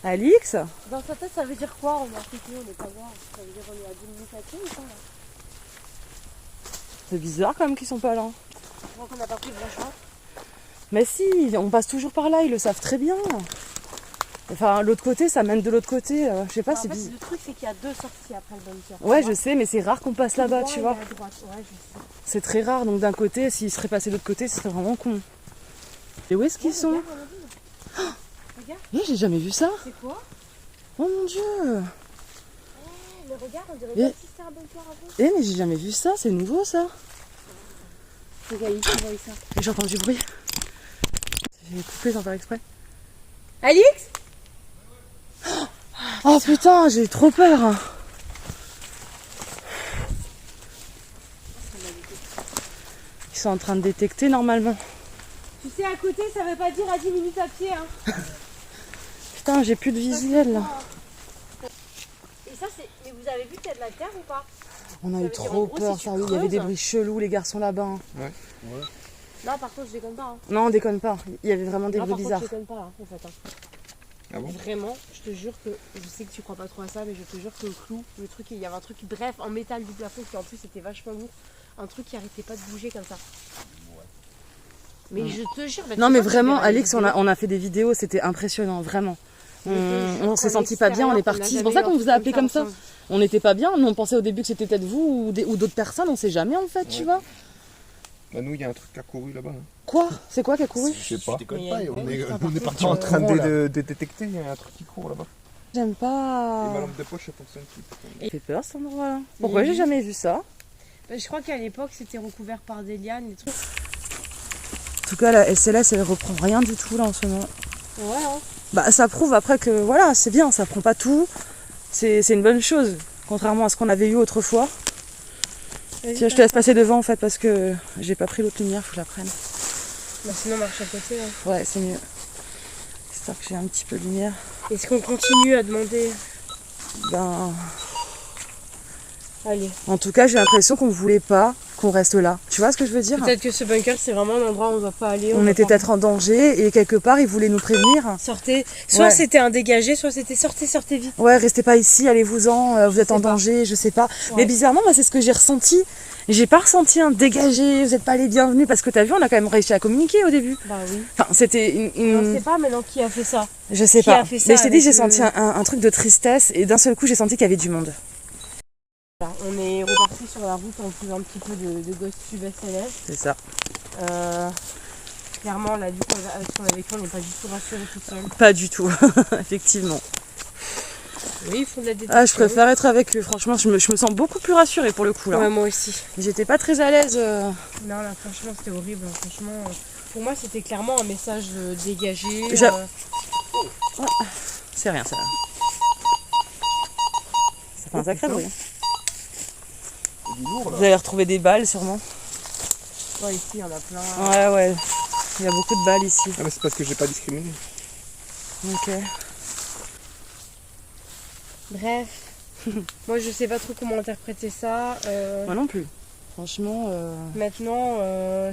Alix? Dans sa tête, ça veut dire quoi? On est à côté, on n'est pas loin. Ça veut dire on est à 10 minutes à pied ou pas là? C'est bizarre quand même qu'ils sont pas là. Je crois qu'on n'a pas pris le bon chemin. Mais si, on passe toujours par là, ils le savent très bien. Enfin, l'autre côté, ça mène de l'autre côté. Je sais pas, En c'est fait, bizarre. le truc, c'est qu'il y a deux sorties après le bunker. Ouais, je sais, mais c'est rare qu'on passe là-bas, tu vois. À droite. Ouais, je sais. C'est très rare, donc d'un côté, s'ils seraient passés de l'autre côté, ce serait vraiment con. Et où est-ce qu'ils sont? Regarde, Amandine. Regarde, J'ai jamais vu ça. c'est quoi? Oh mon dieu. Mais regarde, on dirait Et- pas si c'était un bunker avant. Mais j'ai jamais vu ça, c'est nouveau ça. Regarde, ici, on voit ça. Et j'entends du bruit. J'ai coupé sans faire exprès. Alix? Oh putain, j'ai eu trop peur. Ils sont en train de détecter normalement. Tu sais, à côté, ça veut pas dire à 10 minutes à pied. Hein. Putain, j'ai plus de visuel là. Et ça, c'est. Mais vous avez vu qu'il y a de la terre ou pas? On a Ça eu veut dire, en trop gros, peur, si tu sérieux. Il y avait des creuses- bruits chelous, les garçons là-bas. Hein. Ouais. Non, par contre, je déconne pas. Hein. Non, on déconne pas. Il y avait vraiment des Non, bruits par bizarres. contre, je déconne pas, hein, en fait. Hein. Ah bon? Vraiment, je te jure que. Je sais que tu crois pas trop à ça, mais je te jure que le clou, le truc, il y avait un truc, bref, en métal du plafond qui en plus était vachement lourd. Un truc qui arrêtait pas de bouger comme ça. Mais je te jure. bah, Non tu mais vois, tu vraiment, verras les Alix, vidéos. on a fait des vidéos, c'était impressionnant, vraiment. Je te jure On s'est qu'en senti pas bien, on est extérieur, parti. n'a C'est pour ça jamais qu'on eu vous un a truc appelé comme ça. ensemble. On n'était pas bien, nous on pensait au début que c'était peut-être vous ou d'autres personnes, on sait jamais en fait, tu Ouais. vois. Bah nous, il y a un truc qui a couru là-bas. Hein. Quoi? C'est quoi qui a couru? Je sais pas. Mais, On est putain, parti par en contre, train de détecter, il y a un truc qui court là-bas. J'aime Et pas. ma lampe de poche, elle fonctionne plus. Ça fait peur cet endroit-là. Pourquoi j'ai jamais vu ça? Bah, je crois qu'à l'époque, c'était recouvert par des lianes, des trucs. En tout cas, la SLS, elle reprend rien du tout là en ce moment. Ouais, hein. Bah ça prouve après que voilà, c'est bien, ça prend pas tout. C'est une bonne chose, contrairement à ce qu'on avait eu autrefois. Tiens, je te laisse passer devant en fait parce que j'ai pas pris l'autre lumière, faut que je la prenne. Bah, sinon, on marche à côté. Hein. Ouais, c'est mieux. J'espère que j'ai un petit peu de lumière. Est-ce qu'on continue à demander? Ben, Allez. en tout cas, j'ai l'impression qu'on voulait pas qu'on reste là. Tu vois ce que je veux dire? Peut-être que ce bunker, c'est vraiment un endroit où on ne doit pas aller. On était peut-être en danger et quelque part, ils voulaient nous prévenir. Sortez. Soit Ouais. c'était un dégagé, soit c'était sortez vite. Ouais, restez pas ici, allez-vous-en, vous êtes en sais pas. danger, je sais pas. Ouais. Mais bizarrement, moi, c'est ce que j'ai ressenti. J'ai pas ressenti un dégagé, vous êtes pas les bienvenus, parce que t'as vu, on a quand même réussi à communiquer au début. Bah oui. Enfin, c'était On ne sait pas maintenant qui a fait ça. Je sais Qui pas. a fait ça Mais je t'ai dit, avec j'ai le- senti un truc de tristesse et d'un seul coup, j'ai senti qu'il y avait du monde. Voilà, on est reparti sur la route en faisant un petit peu de Ghost Tube SLS. C'est ça. Clairement, là, du coup, avec son avec on n'est pas du tout rassuré tout seul. Pas du tout, effectivement. Oui, ils font de la détection. Ah, je préfère être avec eux. Franchement, je me sens beaucoup plus rassurée pour le coup là. Ouais, moi aussi. J'étais pas très à l'aise. Non, là, franchement, c'était horrible. Hein. Franchement, pour moi, c'était clairement un message dégagé. C'est rien ça. Ça fait un sacré bruit. C'est du lourd, là. Vous allez retrouver des balles sûrement. Ouais, ici, il y en a plein. Ouais. Il y a beaucoup de balles ici. Ah, mais c'est parce que j'ai pas discriminé. Ok. Bref. Moi, je sais pas trop comment interpréter ça. Moi non plus. Franchement. Maintenant,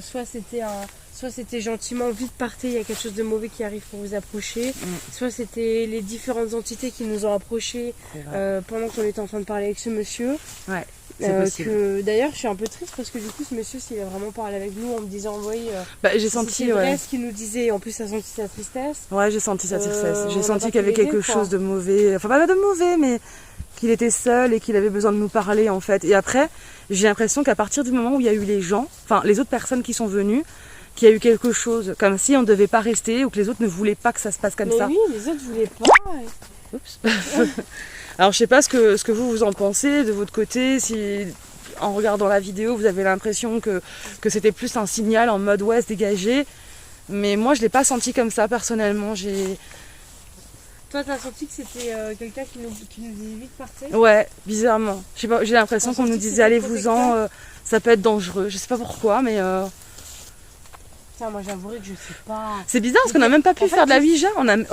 soit c'était gentiment, vite partez, il y a quelque chose de mauvais qui arrive pour vous approcher. Soit c'était les différentes entités qui nous ont approchés C'est vrai. pendant qu'on était en train de parler avec ce monsieur. Ouais. C'est possible. D'ailleurs, je suis un peu triste parce que du coup, ce monsieur, s'il a vraiment parlé avec nous en me disant, oui, Bah, j'ai si senti, c'est vrai ouais. ce qu'il nous disait, en plus, ça senti sa tristesse. Ouais, j'ai senti sa tristesse. on J'ai a senti pas qu'il y avait pu l'aider, quelque quoi. chose de mauvais. Enfin, pas de mauvais, mais qu'il était seul et qu'il avait besoin de nous parler en fait. Et après, j'ai l'impression qu'à partir du moment où il y a eu les gens, enfin les autres personnes qui sont venues, qu'il y a eu quelque chose, comme si on ne devait pas rester ou que les autres ne voulaient pas que ça se passe comme Mais ça. oui, les autres voulaient pas. Oups. Alors je sais pas ce que vous en pensez de votre côté, si en regardant la vidéo vous avez l'impression que c'était plus un signal en mode ouais, se dégager, mais moi je l'ai pas senti comme ça personnellement. Toi, t'as senti que c'était quelqu'un qui nous disait vite partir. Ouais, bizarrement. Je sais pas, j'ai l'impression T'as qu'on senti nous que disait c'était allez-vous-en, protecteur ça peut être dangereux. Je sais pas pourquoi, mais Putain, moi, j'avouerai que je sais pas. c'est bizarre parce qu'on n'a même pas pu En fait, faire de la Ouija.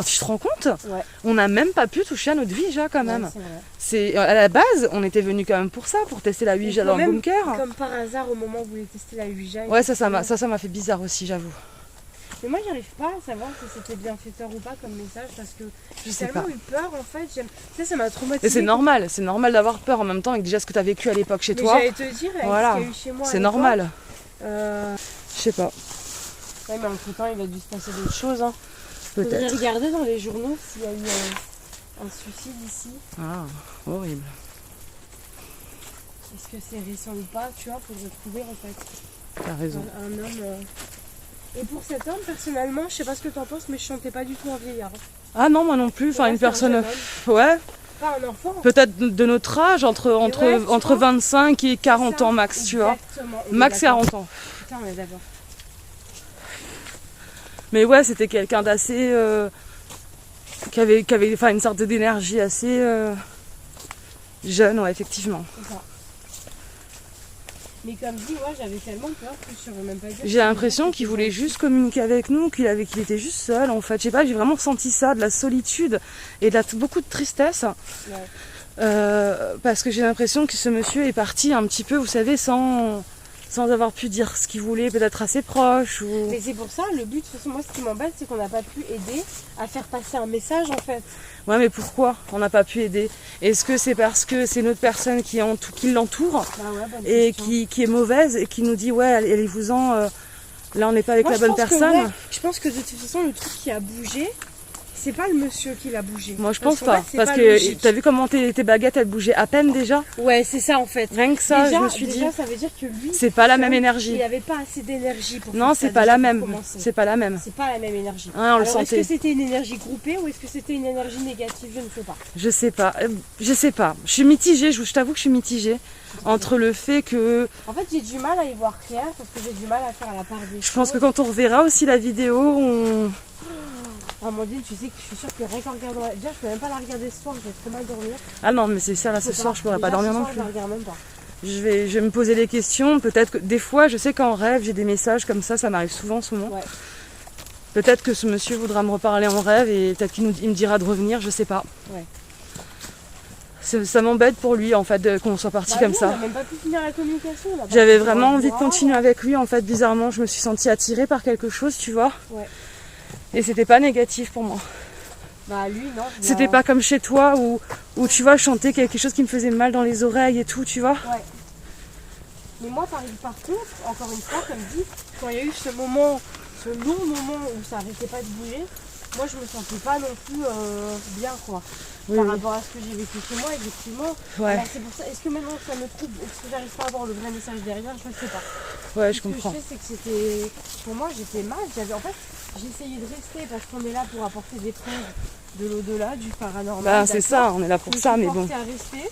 Tu te rends compte? Ouais. On n'a même pas pu toucher à notre Ouija quand même. Ouais, c'est vrai. C'est à la base, on était venu quand même pour ça, pour tester la Ouija Mais dans quand le même, bunker. Comme par hasard, au moment où vous voulez tester la Ouija. Ouais, ça m'a fait bizarre aussi, j'avoue. Mais moi, j'arrive pas à savoir si c'était bienfaiteur ou pas comme message parce que j'ai sais tellement pas. eu peur en fait. Tu sais, ça m'a traumatisé. Et c'est normal d'avoir peur en même temps avec déjà ce que tu as vécu à l'époque chez Mais toi. j'allais te dire, avec Voilà. ce qu'il y a eu chez moi. à C'est l'époque, normal. euh, Je sais pas, Ouais, mais entre temps, il a dû se passer d'autres choses. Hein. Faudrait peut-être. regarder dans les journaux s'il y a eu un suicide ici. Ah, horrible. Est-ce que c'est récent ou pas, tu vois, faudrait trouver en fait. T'as raison. Un homme. Et pour cet homme, personnellement, je sais pas ce que t'en penses, mais je sentais pas du tout un vieillard. Ah non, moi non plus. Enfin, Ouais, une c'est un personne. jeune homme. Ouais, Pas un enfant. peut-être de notre âge, entre ouais, tu entre vois. 25 et 40 Ça, ans max, tu vois. exactement, on est Max d'accord. 40 ans. Putain, on est d'accord. Mais ouais, c'était quelqu'un d'assez. Qui avait enfin, une sorte d'énergie assez jeune, ouais, effectivement. C'est ça. Mais comme dit, ouais, j'avais tellement peur que je saurais même pas dire. J'ai l'impression qu'il voulait juste communiquer avec nous, qu'il était juste seul en fait. Je sais pas, j'ai vraiment senti ça, de la solitude et beaucoup de tristesse. Ouais. Parce que j'ai l'impression que ce monsieur est parti un petit peu, vous savez, sans avoir pu dire ce qu'il voulait, peut-être à ses proches. Ou... Mais c'est pour ça, le but, de toute façon, moi, ce qui m'embête, c'est qu'on n'a pas pu aider à faire passer un message en fait. Ouais, mais pourquoi on n'a pas pu aider? Est-ce que c'est parce que c'est une autre personne qui l'entoure Bah ouais, bonne et question. qui est mauvaise et qui nous dit ouais, allez-vous-en, là on n'est pas avec Moi, la je bonne pense que, personne? ouais, je pense que de toute façon, le truc qui a bougé, c'est pas le monsieur qui l'a bougé. Moi je Parce pense qu'en pas, fait, c'est parce pas que logique. t'as vu comment tes baguettes elles bougeaient à peine déjà? Ouais, c'est ça en fait. Rien que ça, déjà, je me suis dit, déjà, ça veut dire que lui, c'est pas la seul, même énergie. il avait pas assez d'énergie pour Non, faire c'est ça, pas déjà, la pour même. commencer. C'est pas la même. C'est pas la même énergie. Ouais, on le Alors, est-ce sentait. que c'était une énergie groupée ou est-ce que c'était une énergie négative? Je ne sais pas. Je sais pas. Je sais pas. Je suis mitigée, je t'avoue que je suis mitigée entre le fait que En fait, j'ai du mal à y voir clair parce que j'ai du mal à faire à la part des je pense que choses. quand on reverra aussi la vidéo, Amandine, tu sais que je suis sûre que rien qu'en regardant déjà, je peux même pas la regarder ce soir, je vais trop mal dormir. Ah non, mais c'est ça là ce soir, je pourrais pas Déjà, dormir ce non soir, plus. Je la regarde même pas. Je vais me poser des questions, peut-être que des fois, je sais qu'en rêve, j'ai des messages comme ça m'arrive souvent en ce moment. Ouais. Peut-être que ce monsieur voudra me reparler en rêve et peut-être il me dira de revenir, je sais pas. Ouais. ça m'embête pour lui en fait qu'on soit parti comme On ça. n'a même pas pu finir la communication. on a pas J'avais pu vraiment se envie de voir. continuer avec lui en fait, bizarrement je me suis sentie attirée par quelque chose, tu vois. Ouais. Et c'était pas négatif pour moi. Bah lui non. C'était pas comme chez toi où tu vois, je chantais quelque chose qui me faisait mal dans les oreilles et tout, tu vois. Ouais. Mais moi par contre, encore une fois, comme dit, quand il y a eu ce long moment où ça arrêtait pas de bouger, moi je me sentais pas non plus bien quoi. Oui, Par oui. rapport à ce que j'ai vécu chez moi, effectivement. Ouais, Alors, c'est pour ça, est-ce que maintenant ça me trouble, est-ce que j'arrive pas à avoir le vrai message derrière, je ne sais pas. ouais, je Ce que comprends. je sais, c'est que c'était. Pour moi, j'étais mal. En fait, j'ai essayé de rester parce qu'on est là pour apporter des preuves de l'au-delà, du paranormal. Bah c'est d'accord. ça, on est là pour Je me ça, suis mais bon. forcée à rester.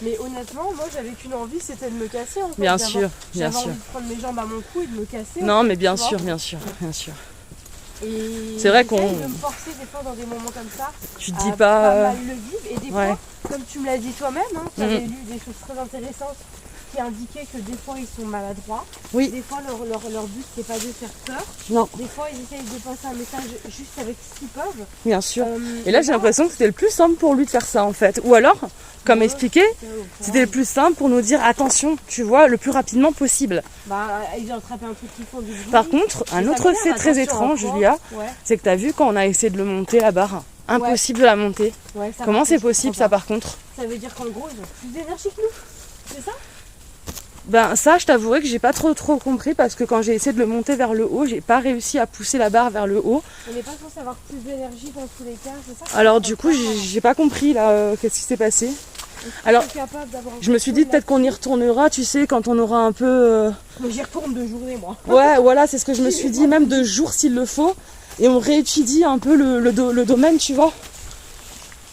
Mais honnêtement, moi j'avais qu'une envie, c'était de me casser en fait. Bien J'avais- sûr, bien J'avais sûr. envie de prendre mes jambes à mon cou et de me casser. Non, mais bien tu vois. sûr, bien sûr, bien sûr. Et C'est vrai j'essaye qu'on- de me forcer des fois dans des moments comme ça. Tu te à dis pas. mal le vivre. Et des ouais. fois, comme tu me l'as dit toi-même, hein, tu avais Mhm. lu des choses très intéressantes qui indiquaient que des fois ils sont maladroits. Oui. Des fois leur but c'est pas de faire peur. Non, Des fois ils essayent de passer un message juste avec ce qu'ils peuvent. bien sûr. Euh, Et là, j'ai l'impression que c'était le plus simple pour lui de faire ça en fait. Ou alors, comme Ouais. expliqué, c'était le plus simple pour nous dire attention, tu vois, le plus rapidement possible. Bah, ils ont attrapé un truc qui font du bruit. Par contre, un Et ça autre m'énerve, fait très attention, étrange, encore. Julia, Ouais, c'est que t'as vu quand on a essayé de le monter la barre, impossible de la monter. ouais, ça Comment par c'est contre, je possible comprends ça par contre? pas. Ça veut dire qu'en gros ils ont plus d'énergie que nous. C'est ça? Ben ça, je t'avouerai que j'ai pas trop compris parce que quand j'ai essayé de le monter vers le haut, j'ai pas réussi à pousser la barre vers le haut. On n'est pas censé avoir plus d'énergie dans tous les cas, c'est ça? Alors du coup, j'ai pas compris là qu'est-ce qui s'est passé. alors, Je me suis dit peut-être qu'on y retournera, tu sais, quand on aura un peu. Mais j'y retourne 2 journées moi. Ouais, voilà, c'est ce que je me suis dit, même 2 jours s'il le faut. Et on réétudie un peu le domaine, tu vois.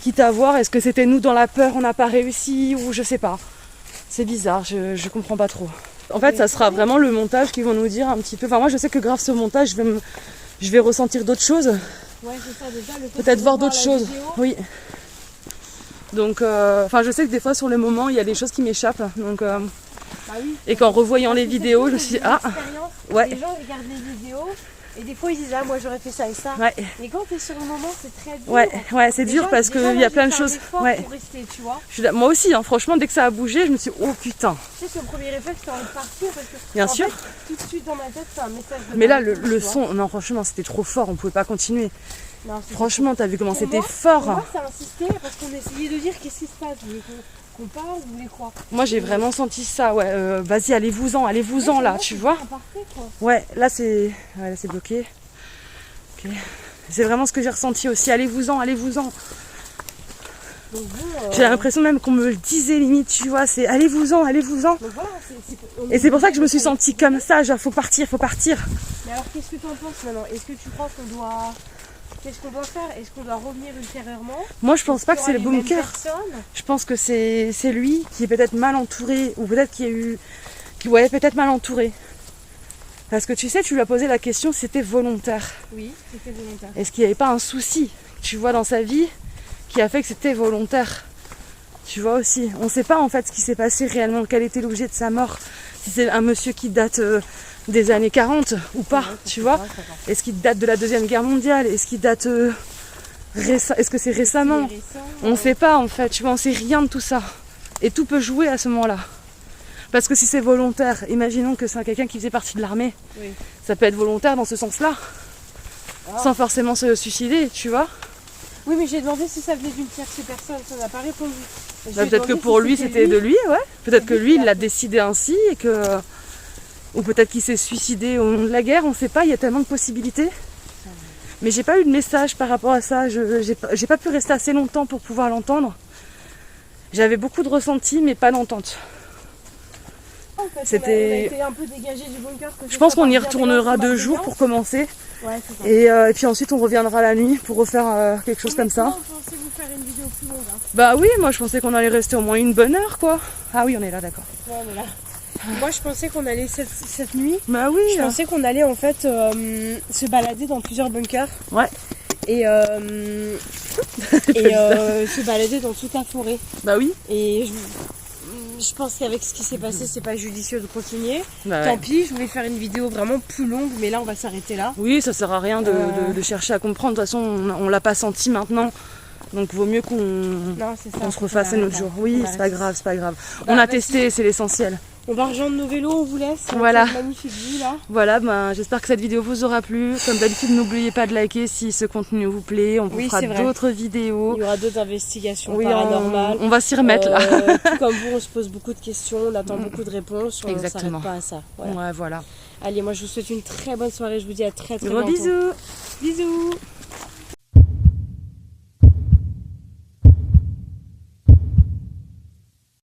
Quitte à voir, est-ce que c'était nous dans la peur, on n'a pas réussi, ou je sais pas. C'est bizarre, je comprends pas trop. En fait, ça sera vraiment le montage qui vont nous dire un petit peu. Enfin, moi, je sais que grâce au montage, je vais ressentir d'autres choses. Ouais, c'est ça déjà. Le fait Peut-être de voir revoir d'autres la choses. vidéo, Oui. Donc, enfin, je sais que des fois, sur le moment, il y a des choses qui m'échappent. Donc, bah oui. et qu'en revoyant les Parce que vidéos, c'est je cool, me suis dit, c'est une ah, expérience. ouais. Les gens regardent les vidéos et des fois ils disent ah moi j'aurais fait ça et ça. ouais, Et quand t'es sur le moment c'est très dur. ouais, c'est dur parce Déjà, qu'il y là, a plein de j'ai fait un choses. effort Ouais. pour rester, tu vois. Moi aussi, hein, franchement, dès que ça a bougé, je me suis dit, oh putain. Tu sais que le premier réflexe c'est envie de partir parce que Bien en sûr. fait, tout de suite dans ma tête c'est un message de Mais là, partir, le tu vois. son, non, franchement, c'était trop fort, on pouvait pas continuer. Non, c'est- Franchement, t'as vu comment Pour c'était moi- fort. Pour moi ça a insisté parce qu'on essayait de dire qu'est-ce qui se passe. Vous voulez qu'on parle, vous voulez quoi? Moi, j'ai vraiment senti ça, ouais. Vas-y, allez-vous-en Ouais, là, pour tu moi, vois. c'est parfait, quoi. Ouais, là, c'est bloqué. Ok. C'est vraiment ce que j'ai ressenti aussi. Allez-vous-en. Donc bon, J'ai l'impression même qu'on me le disait limite, tu vois. C'est allez-vous-en. donc voilà, on Et c'est pour ça que je me suis est- sentie comme ça. Genre, faut partir. Mais alors qu'est-ce que tu en penses maintenant? Est-ce que tu crois qu'on doit... Qu'est-ce qu'on doit faire? Est-ce qu'on doit revenir ultérieurement? Moi, je pense pas que Est-ce c'est le qu'il y aura les mêmes bunker. personnes? Je pense que c'est lui qui est peut-être mal entouré. Ou peut-être qui peut-être mal entouré. Parce que tu sais, tu lui as posé la question, c'était volontaire. Oui, c'était volontaire. Est-ce qu'il n'y avait pas un souci, tu vois, dans sa vie qui a fait que c'était volontaire? Tu vois aussi. On ne sait pas en fait ce qui s'est passé réellement, quel était l'objet de sa mort. Si c'est un monsieur qui date des années 40 ou pas, Ouais, tu vois. Est-ce qu'il date de la Deuxième Guerre mondiale? Est-ce qu'il date est-ce que c'est récemment? On ne sait pas en fait, tu vois, on ne sait rien de tout ça. Et tout peut jouer à ce moment-là. Parce que si c'est volontaire, imaginons que c'est quelqu'un qui faisait partie de l'armée. Oui. Ça peut être volontaire dans ce sens-là. Ah. Sans forcément se suicider, tu vois. Oui, mais j'ai demandé si ça venait d'une tierce personne, ça n'a pas répondu. J'ai Bah, peut-être que demandé pour si lui c'était de lui, ouais. Peut-être que lui lui qui il l'a l'a fait. décidé ainsi et que. Ou peut-être qu'il s'est suicidé au long de la guerre, on ne sait pas, il y a tellement de possibilités. Mais j'ai pas eu de message par rapport à ça, j'ai pas pu rester assez longtemps pour pouvoir l'entendre. J'avais beaucoup de ressentis mais pas d'entente. En fait, C'était- on a été un peu dégagé du bunker. que Je ce pense soit qu'on y par retournera bienveillance 2 ou jours pour commencer Ouais, c'est ça. et puis ensuite on reviendra la nuit pour refaire quelque chose comme ça. Comment vous pensez vous faire une vidéo plus longue hein? Bah oui, moi je pensais qu'on allait rester au moins une bonne heure quoi. Ah oui, on est là, d'accord. Ouais, on est là. Moi, je pensais qu'on allait cette nuit. Bah oui. Je pensais qu'on allait en fait se balader dans plusieurs bunkers. Ouais. Et, se balader dans toute la forêt. Bah oui. Et je pense qu'avec ce qui s'est passé, c'est pas judicieux de continuer. Bah Tant ouais. pis, je voulais faire une vidéo vraiment plus longue, mais là on va s'arrêter là. Oui, ça sert à rien de chercher à comprendre. De toute façon, on l'a pas senti maintenant. Donc vaut mieux qu'on Non, c'est ça. se refasse un autre jour. Oui, On c'est pas arrête. grave, c'est pas grave. Bah, On a vas-y. testé, c'est l'essentiel. On va rejoindre nos vélos, on vous laisse. Voilà. Cette magnifique vue là. Voilà, ben, j'espère que cette vidéo vous aura plu. Comme d'habitude, n'oubliez pas de liker si ce contenu vous plaît. On vous Oui, fera c'est vrai. d'autres vidéos. Il y aura d'autres investigations Oui, paranormales. on va s'y remettre là. Tout comme vous, on se pose beaucoup de questions, on attend beaucoup de réponses. On ne Exactement. s'arrête pas à ça. Voilà. Ouais, voilà. Allez, moi je vous souhaite une très bonne soirée. Je vous dis à très très Gros bientôt. bisous. Bisous.